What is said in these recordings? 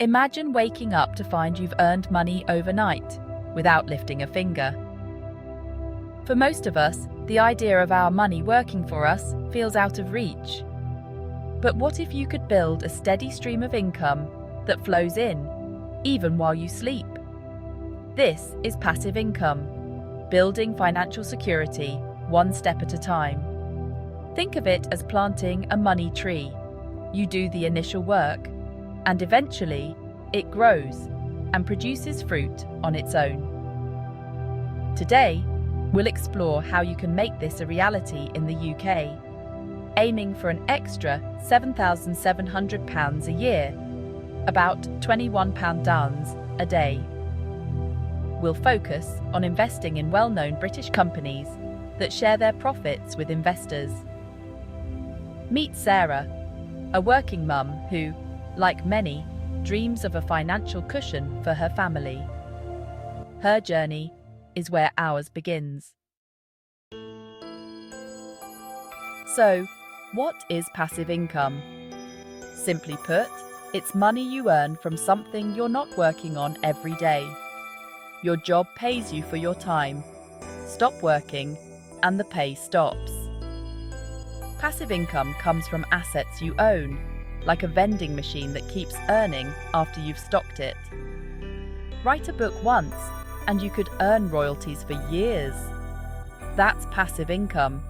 Imagine waking up to find you've earned money overnight, without lifting a finger. For most of us, the idea of our money working for us feels out of reach. But what if you could build a steady stream of income that flows in, even while you sleep? This is passive income, building financial security one step at a time. Think of it as planting a money tree. You do the initial work, and eventually it grows and produces fruit on its own. Today, we'll explore how you can make this a reality in the UK, aiming for an extra £7,700 a year, about £21 a day. We'll focus on investing in well-known British companies that share their profits with investors. Meet Sarah, a working mum who, like many, dreams of a financial cushion for her family. Her journey is where ours begins. So, what is passive income? Simply put, it's money you earn from something you're not working on every day. Your job pays you for your time. Stop working, and the pay stops. Passive income comes from assets you own, like a vending machine that keeps earning after you've stocked it. Write a book once, and you could earn royalties for years. That's passive income.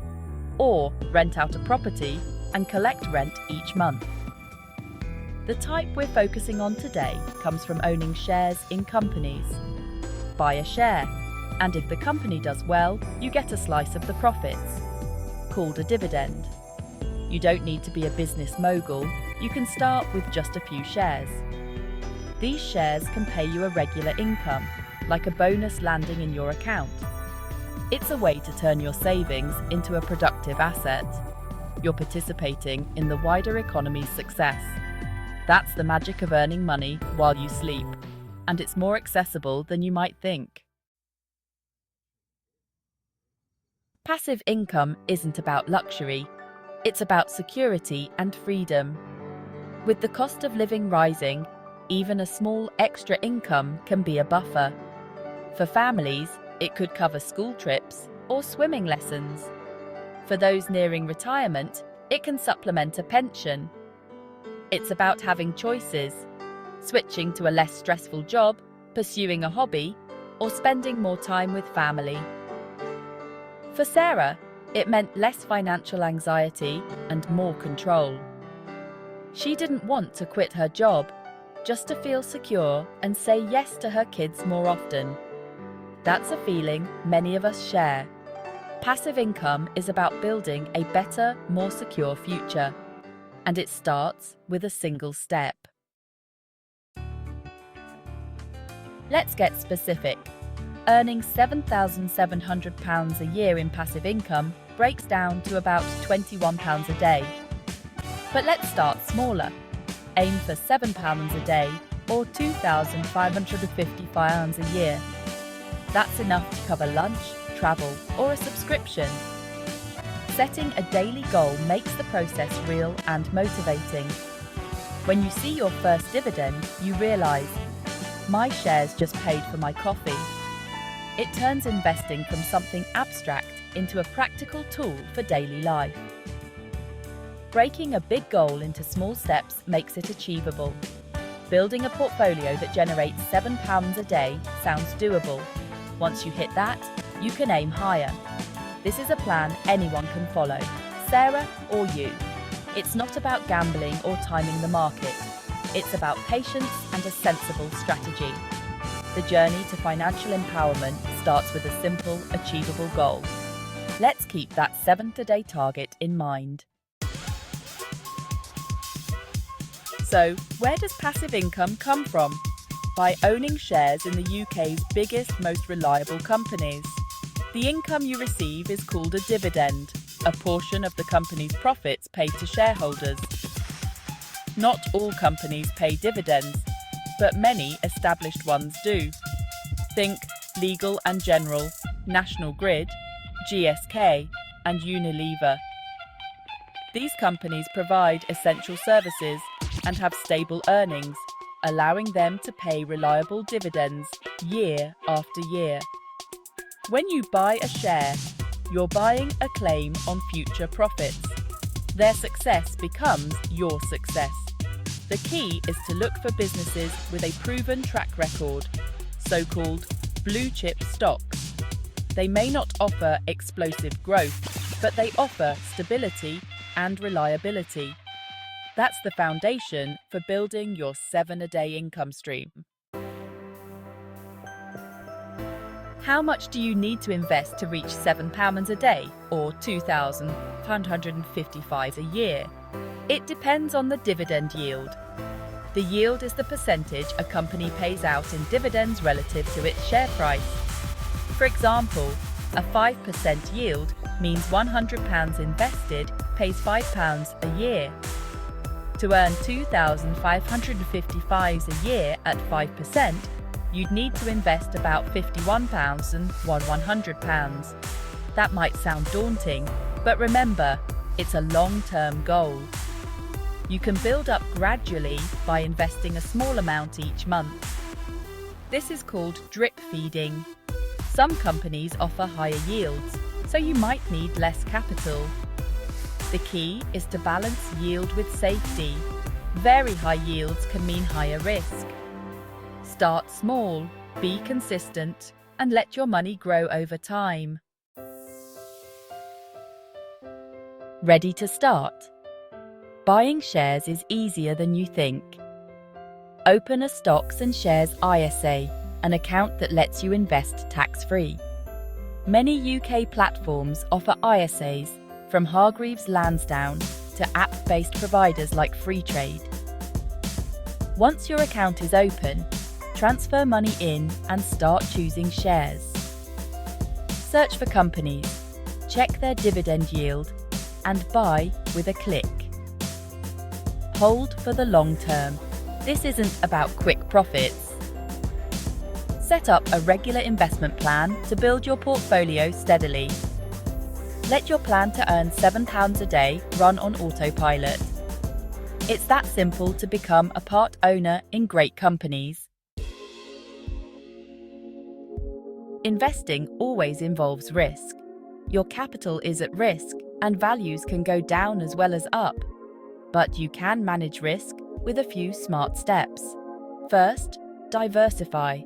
Or rent out a property and collect rent each month. The type we're focusing on today comes from owning shares in companies. Buy a share, and if the company does well, you get a slice of the profits, called a dividend. You don't need to be a business mogul. You can start with just a few shares. These shares can pay you a regular income, like a bonus landing in your account. It's a way to turn your savings into a productive asset. You're participating in the wider economy's success. That's the magic of earning money while you sleep, and it's more accessible than you might think. Passive income isn't about luxury. It's about security and freedom. With the cost of living rising, even a small extra income can be a buffer. For families, it could cover school trips or swimming lessons. For those nearing retirement, it can supplement a pension. It's about having choices, switching to a less stressful job, pursuing a hobby, or spending more time with family. For Sarah, it meant less financial anxiety and more control. She didn't want to quit her job, just to feel secure and say yes to her kids more often. That's a feeling many of us share. Passive income is about building a better, more secure future. And it starts with a single step. Let's get specific. Earning £7,700 a year in passive income breaks down to about £21 a day. But let's start smaller. Aim for £7 a day or £2,550 a year. That's enough to cover lunch, travel, or a subscription. Setting a daily goal makes the process real and motivating. When you see your first dividend, you realise, my shares just paid for my coffee. It turns investing from something abstract into a practical tool for daily life. Breaking a big goal into small steps makes it achievable. Building a portfolio that generates £7 a day sounds doable. Once you hit that, you can aim higher. This is a plan anyone can follow, Sarah or you. It's not about gambling or timing the market. It's about patience and a sensible strategy. The journey to financial empowerment starts with a simple, achievable goal. Let's keep that 7th-a-day target in mind. So, where does passive income come from? By owning shares in the UK's biggest, most reliable companies. The income you receive is called a dividend, a portion of the company's profits paid to shareholders. Not all companies pay dividends, but many established ones do. Think Legal & General, National Grid, GSK, and Unilever. These companies provide essential services and have stable earnings, allowing them to pay reliable dividends year after year. When you buy a share, you're buying a claim on future profits. Their success becomes your success. The key is to look for businesses with a proven track record, so-called blue-chip stocks. They may not offer explosive growth, but they offer stability and reliability. That's the foundation for building your 7-a-day income stream. How much do you need to invest to reach £7 a day or £2,555 a year? It depends on the dividend yield. The yield is the percentage a company pays out in dividends relative to its share price. For example, a 5% yield means £100 invested pays £5 a year. To earn £2,555 a year at 5%, you'd need to invest about £51,100. That might sound daunting, but remember, it's a long-term goal. You can build up gradually by investing a small amount each month. This is called drip feeding. Some companies offer higher yields, so you might need less capital. The key is to balance yield with safety. Very high yields can mean higher risk. Start small, be consistent, and let your money grow over time. Ready to start? Buying shares is easier than you think. Open a Stocks and Shares ISA, an account that lets you invest tax-free. Many UK platforms offer ISAs, from Hargreaves Lansdown to app-based providers like Freetrade. Once your account is open, transfer money in and start choosing shares. Search for companies, check their dividend yield, and buy with a click. Hold for the long term. This isn't about quick profits. Set up a regular investment plan to build your portfolio steadily. Let your plan to earn £7 a day run on autopilot. It's that simple to become a part owner in great companies. Investing always involves risk. Your capital is at risk, and values can go down as well as up. But you can manage risk with a few smart steps. First, diversify.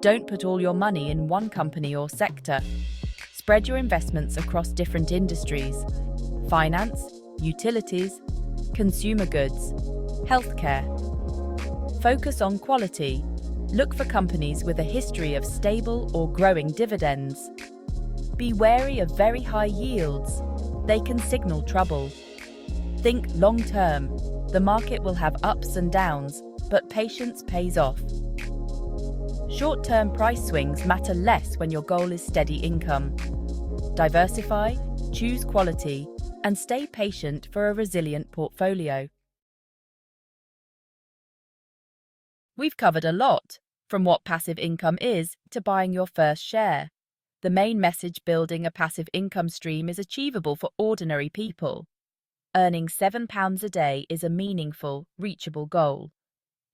Don't put all your money in one company or sector. Spread your investments across different industries: finance, utilities, consumer goods, healthcare. Focus on quality. Look for companies with a history of stable or growing dividends. Be wary of very high yields. They can signal trouble. Think long-term. The market will have ups and downs, but patience pays off. Short-term price swings matter less when your goal is steady income. Diversify, choose quality, and stay patient for a resilient portfolio. We've covered a lot, from what passive income is to buying your first share. The main message: building a passive income stream is achievable for ordinary people. Earning £7 a day is a meaningful, reachable goal.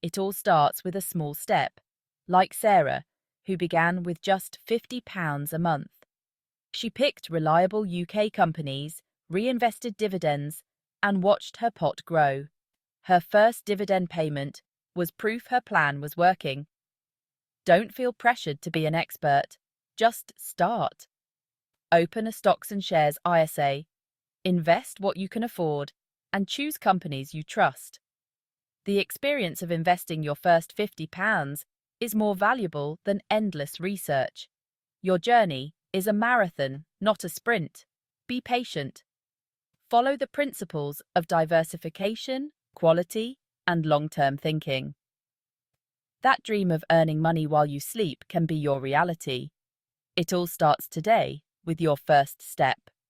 It all starts with a small step, like Sarah, who began with just £50 a month. She picked reliable UK companies, reinvested dividends, and watched her pot grow. Her first dividend payment was proof her plan was working. Don't feel pressured to be an expert. Just start. Open a Stocks and Shares ISA. Invest what you can afford, and choose companies you trust. The experience of investing your first £50 is more valuable than endless research. Your journey is a marathon, not a sprint. Be patient. Follow the principles of diversification, quality, and long-term thinking. That dream of earning money while you sleep can be your reality. It all starts today with your first step.